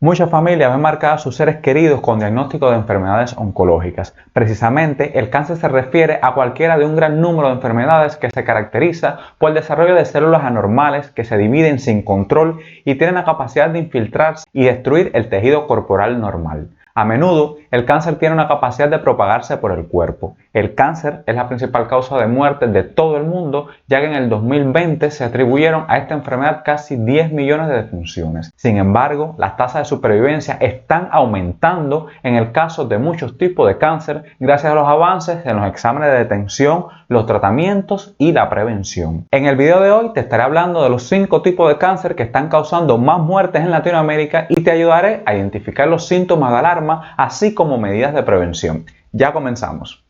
Muchas familias ven marcadas a sus seres queridos con diagnóstico de enfermedades oncológicas. Precisamente, el cáncer se refiere a cualquiera de un gran número de enfermedades que se caracteriza por el desarrollo de células anormales que se dividen sin control y tienen la capacidad de infiltrarse y destruir el tejido corporal normal. A menudo, el cáncer tiene una capacidad de propagarse por el cuerpo. El cáncer es la principal causa de muerte de todo el mundo, ya que en el 2020 se atribuyeron a esta enfermedad casi 10 millones de defunciones. Sin embargo, las tasas de supervivencia están aumentando en el caso de muchos tipos de cáncer gracias a los avances en los exámenes de detección, los tratamientos y la prevención. En el video de hoy te estaré hablando de los 5 tipos de cáncer que están causando más muertes en Latinoamérica y te ayudaré a identificar los síntomas de alarma, así como medidas de prevención. Ya comenzamos.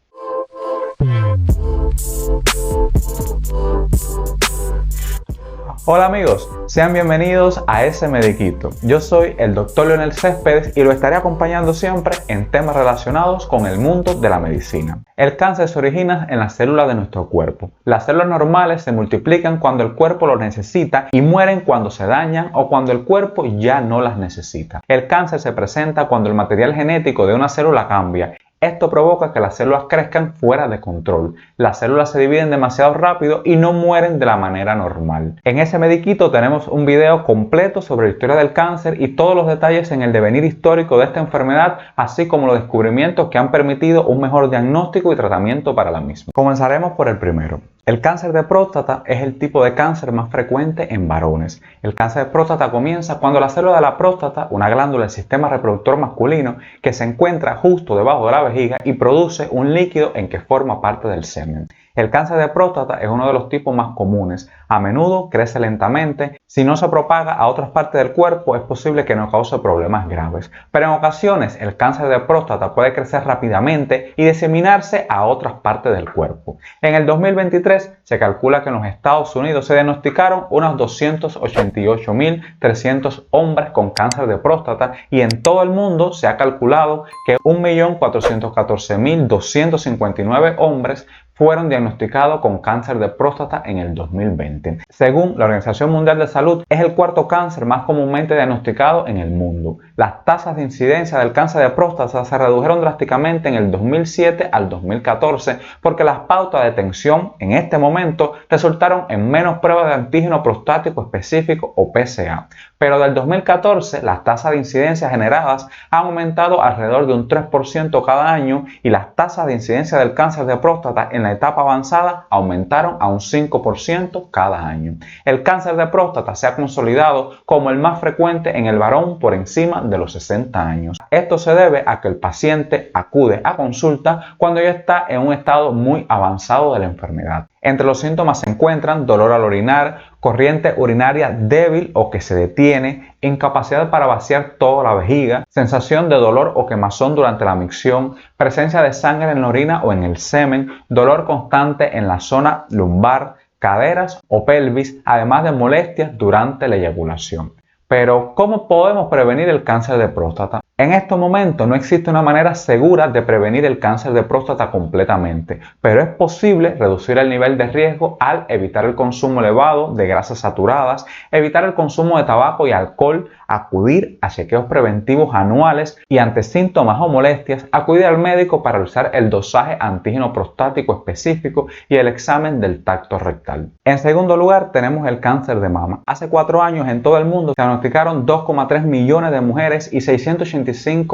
Hola amigos, sean bienvenidos a Ese Mediquito. Yo soy el Dr. Leonel Céspedes y lo estaré acompañando siempre en temas relacionados con el mundo de la medicina. El cáncer se origina en las células de nuestro cuerpo. Las células normales se multiplican cuando el cuerpo lo necesita y mueren cuando se dañan o cuando el cuerpo ya no las necesita. El cáncer se presenta cuando el material genético de una célula cambia. Esto provoca que las células crezcan fuera de control. Las células se dividen demasiado rápido y no mueren de la manera normal. En Ese Mediquito tenemos un video completo sobre la historia del cáncer y todos los detalles en el devenir histórico de esta enfermedad, así como los descubrimientos que han permitido un mejor diagnóstico y tratamiento para la misma. Comenzaremos por el primero. El cáncer de próstata es el tipo de cáncer más frecuente en varones. El cáncer de próstata comienza cuando la célula de la próstata, una glándula del sistema reproductor masculino, que se encuentra justo debajo de la vejiga y produce un líquido en que forma parte del semen. El cáncer de próstata es uno de los tipos más comunes. A menudo crece lentamente. Si no se propaga a otras partes del cuerpo, es posible que no cause problemas graves. Pero en ocasiones, el cáncer de próstata puede crecer rápidamente y diseminarse a otras partes del cuerpo. En el 2023, se calcula que en los Estados Unidos se diagnosticaron unos 288.300 hombres con cáncer de próstata y en todo el mundo se ha calculado que 1.414.259 hombres fueron diagnosticados con cáncer de próstata en el 2020. Según la Organización Mundial de Salud, es el cuarto cáncer más comúnmente diagnosticado en el mundo. Las tasas de incidencia del cáncer de próstata se redujeron drásticamente en el 2007 al 2014 porque las pautas de detención en este momento resultaron en menos pruebas de antígeno prostático específico o PSA. Pero del 2014 las tasas de incidencia generadas han aumentado alrededor de un 3% cada año y las tasas de incidencia del cáncer de próstata en la etapa avanzada aumentaron a un 5% cada año. El cáncer de próstata se ha consolidado como el más frecuente en el varón por encima de los 60 años. Esto se debe a que el paciente acude a consulta cuando ya está en un estado muy avanzado de la enfermedad. Entre los síntomas se encuentran dolor al orinar, corriente urinaria débil o que se detiene, incapacidad para vaciar toda la vejiga, sensación de dolor o quemazón durante la micción, presencia de sangre en la orina o en el semen, dolor constante en la zona lumbar, caderas o pelvis, además de molestias durante la eyaculación. Pero, ¿cómo podemos prevenir el cáncer de próstata? En estos momentos no existe una manera segura de prevenir el cáncer de próstata completamente, pero es posible reducir el nivel de riesgo al evitar el consumo elevado de grasas saturadas, evitar el consumo de tabaco y alcohol, acudir a chequeos preventivos anuales y ante síntomas o molestias, acudir al médico para realizar el dosaje antígeno prostático específico y el examen del tacto rectal. En segundo lugar, tenemos el cáncer de mama. Hace 4 años en todo el mundo se diagnosticaron 2,3 millones de mujeres y 685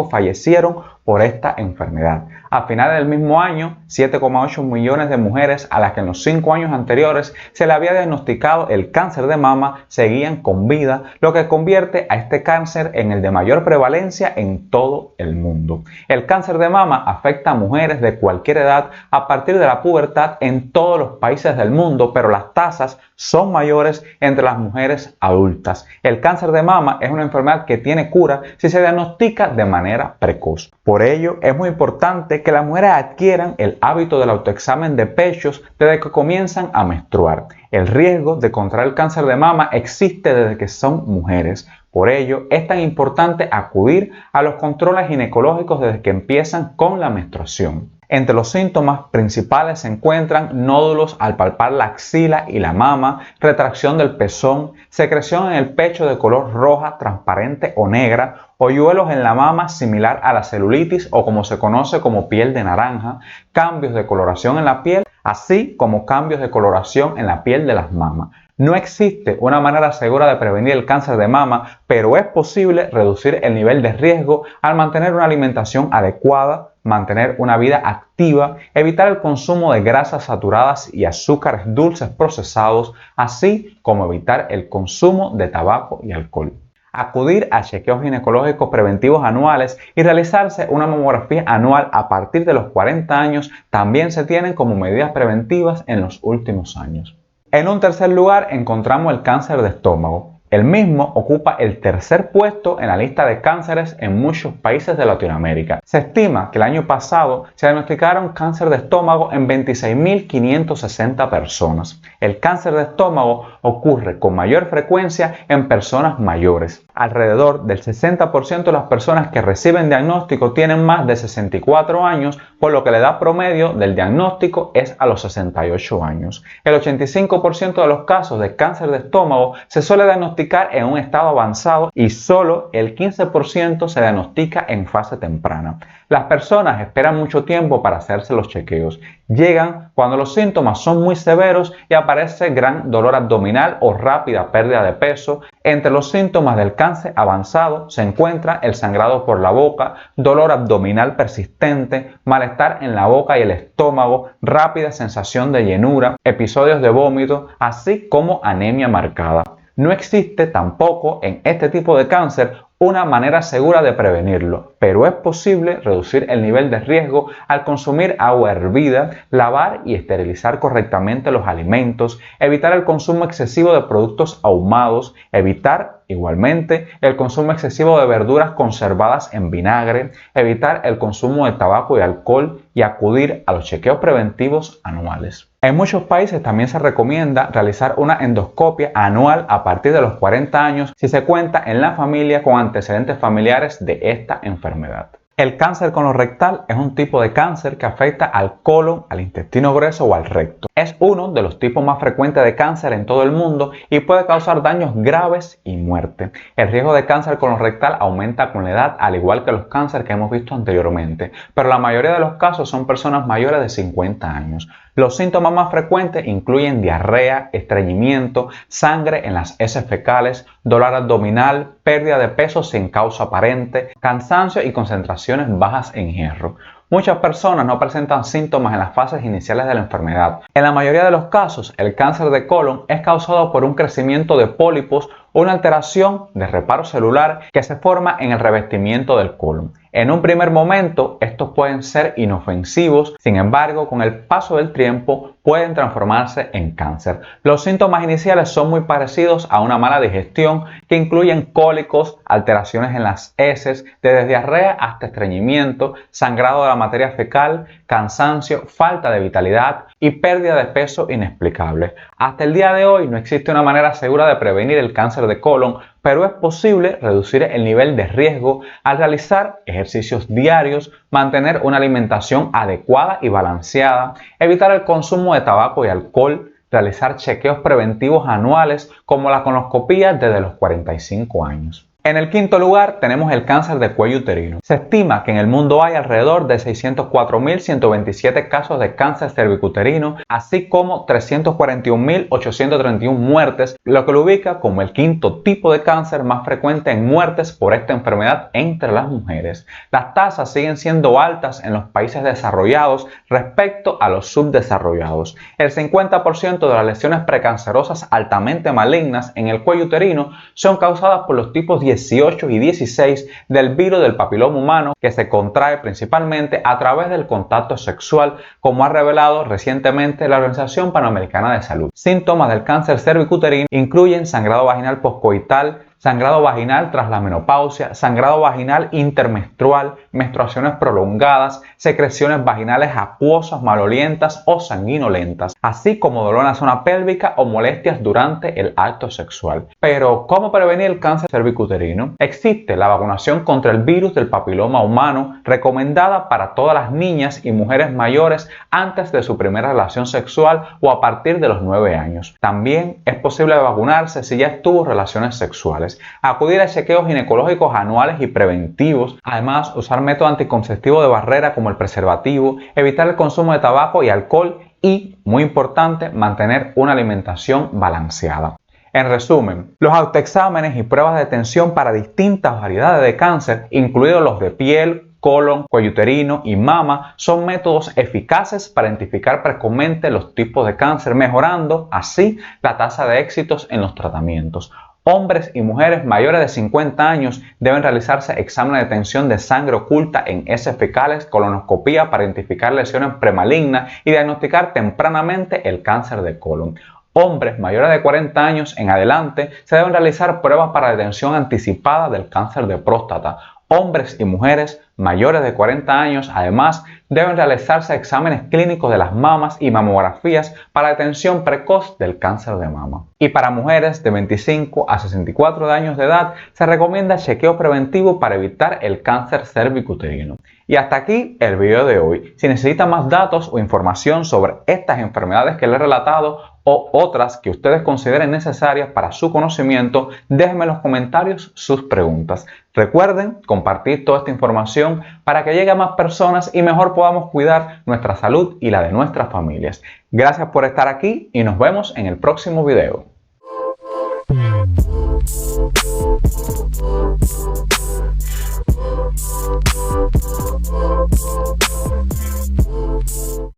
fallecieron por esta enfermedad. A finales del mismo año, 7,8 millones de mujeres a las que en los 5 años anteriores se le había diagnosticado el cáncer de mama seguían con vida, lo que convierte a este cáncer en el de mayor prevalencia en todo el mundo. El cáncer de mama afecta a mujeres de cualquier edad a partir de la pubertad en todos los países del mundo, pero las tasas son mayores entre las mujeres adultas. El cáncer de mama es una enfermedad que tiene cura si se diagnostica de manera precoz. Por ello, es muy importante que las mujeres adquieran el hábito del autoexamen de pechos desde que comienzan a menstruar. El riesgo de contraer el cáncer de mama existe desde que son mujeres. Por ello, es tan importante acudir a los controles ginecológicos desde que empiezan con la menstruación. Entre los síntomas principales se encuentran nódulos al palpar la axila y la mama, retracción del pezón, secreción en el pecho de color roja, transparente o negra, hoyuelos en la mama similar a la celulitis o como se conoce como piel de naranja, cambios de coloración en la piel, así como cambios de coloración en la piel de las mamas. No existe una manera segura de prevenir el cáncer de mama, pero es posible reducir el nivel de riesgo al mantener una alimentación adecuada, mantener una vida activa, evitar el consumo de grasas saturadas y azúcares dulces procesados, así como evitar el consumo de tabaco y alcohol. Acudir a chequeos ginecológicos preventivos anuales y realizarse una mamografía anual a partir de los 40 años también se tienen como medidas preventivas en los últimos años. En un tercer lugar encontramos el cáncer de estómago. El mismo ocupa el tercer puesto en la lista de cánceres en muchos países de Latinoamérica. Se estima que el año pasado se diagnosticaron cáncer de estómago en 26.560 personas. El cáncer de estómago ocurre con mayor frecuencia en personas mayores. Alrededor del 60% de las personas que reciben diagnóstico tienen más de 64 años, por lo que la edad promedio del diagnóstico es a los 68 años. El 85% de los casos de cáncer de estómago se suele diagnosticar en un estado avanzado y solo el 15% se diagnostica en fase temprana. Las personas esperan mucho tiempo para hacerse los chequeos. Llegan cuando los síntomas son muy severos y aparece gran dolor abdominal o rápida pérdida de peso. Entre los síntomas del cáncer avanzado se encuentra el sangrado por la boca, dolor abdominal persistente, malestar en la boca y el estómago, rápida sensación de llenura, episodios de vómito, así como anemia marcada. No existe tampoco en este tipo de cáncer una manera segura de prevenirlo, pero es posible reducir el nivel de riesgo al consumir agua hervida, lavar y esterilizar correctamente los alimentos, evitar el consumo excesivo de productos ahumados, evitar igualmente el consumo excesivo de verduras conservadas en vinagre, evitar el consumo de tabaco y alcohol y acudir a los chequeos preventivos anuales. En muchos países también se recomienda realizar una endoscopia anual a partir de los 40 años si se cuenta en la familia con antecedentes familiares de esta enfermedad. El cáncer colorectal es un tipo de cáncer que afecta al colon, al intestino grueso o al recto. Es uno de los tipos más frecuentes de cáncer en todo el mundo y puede causar daños graves y muerte. El riesgo de cáncer colorectal aumenta con la edad, al igual que los cánceres que hemos visto anteriormente, pero la mayoría de los casos son personas mayores de 50 años. Los síntomas más frecuentes incluyen diarrea, estreñimiento, sangre en las heces fecales, dolor abdominal, pérdida de peso sin causa aparente, cansancio y concentraciones bajas en hierro. Muchas personas no presentan síntomas en las fases iniciales de la enfermedad. En la mayoría de los casos, el cáncer de colon es causado por un crecimiento de pólipos o una alteración de reparo celular que se forma en el revestimiento del colon. En un primer momento, estos pueden ser inofensivos, sin embargo, con el paso del tiempo pueden transformarse en cáncer. Los síntomas iniciales son muy parecidos a una mala digestión que incluyen cólicos, alteraciones en las heces, desde diarrea hasta estreñimiento, sangrado de la materia fecal, cansancio, falta de vitalidad y pérdida de peso inexplicable. Hasta el día de hoy no existe una manera segura de prevenir el cáncer de colon, pero es posible reducir el nivel de riesgo al realizar ejercicios diarios, mantener una alimentación adecuada y balanceada, evitar el consumo de tabaco y alcohol, realizar chequeos preventivos anuales como la colonoscopia desde los 45 años. En el quinto lugar tenemos el cáncer de cuello uterino. Se estima que en el mundo hay alrededor de 604.127 casos de cáncer cervicuterino, así como 341.831 muertes, lo que lo ubica como el quinto tipo de cáncer más frecuente en muertes por esta enfermedad entre las mujeres. Las tasas siguen siendo altas en los países desarrollados respecto a los subdesarrollados. El 50% de las lesiones precancerosas altamente malignas en el cuello uterino son causadas por los tipos 18 y 16 del virus del papiloma humano, que se contrae principalmente a través del contacto sexual, como ha revelado recientemente la Organización Panamericana de Salud. Síntomas del cáncer cervicuterino incluyen sangrado vaginal poscoital, sangrado vaginal tras la menopausia, sangrado vaginal intermenstrual, menstruaciones prolongadas, secreciones vaginales acuosas, malolientas o sanguinolentas, así como dolor en la zona pélvica o molestias durante el acto sexual. Pero, ¿cómo prevenir el cáncer cervicuterino? Existe la vacunación contra el virus del papiloma humano recomendada para todas las niñas y mujeres mayores antes de su primera relación sexual o a partir de los 9 años. También es posible vacunarse si ya tuvo relaciones sexuales. Acudir a chequeos ginecológicos anuales y preventivos. Además, usar método anticonceptivo de barrera como el preservativo, evitar el consumo de tabaco y alcohol y, muy importante, mantener una alimentación balanceada. En resumen, los autoexámenes y pruebas de detección para distintas variedades de cáncer, incluidos los de piel, colon, cuello uterino y mama, son métodos eficaces para identificar precozmente los tipos de cáncer, mejorando así la tasa de éxitos en los tratamientos. Hombres y mujeres mayores de 50 años deben realizarse exámenes de detección de sangre oculta en heces fecales, colonoscopía para identificar lesiones premalignas y diagnosticar tempranamente el cáncer de colon. Hombres mayores de 40 años en adelante se deben realizar pruebas para detección anticipada del cáncer de próstata. Hombres y mujeres mayores de 40 años, además, deben realizarse exámenes clínicos de las mamas y mamografías para detección precoz del cáncer de mama. Y para mujeres de 25 a 64 años de edad, se recomienda chequeo preventivo para evitar el cáncer cervicuterino. Y hasta aquí el video de hoy. Si necesita más datos o información sobre estas enfermedades que les he relatado o otras que ustedes consideren necesarias para su conocimiento, déjenme en los comentarios sus preguntas. Recuerden compartir toda esta información para que llegue a más personas y mejor podamos cuidar nuestra salud y la de nuestras familias. Gracias por estar aquí y nos vemos en el próximo video.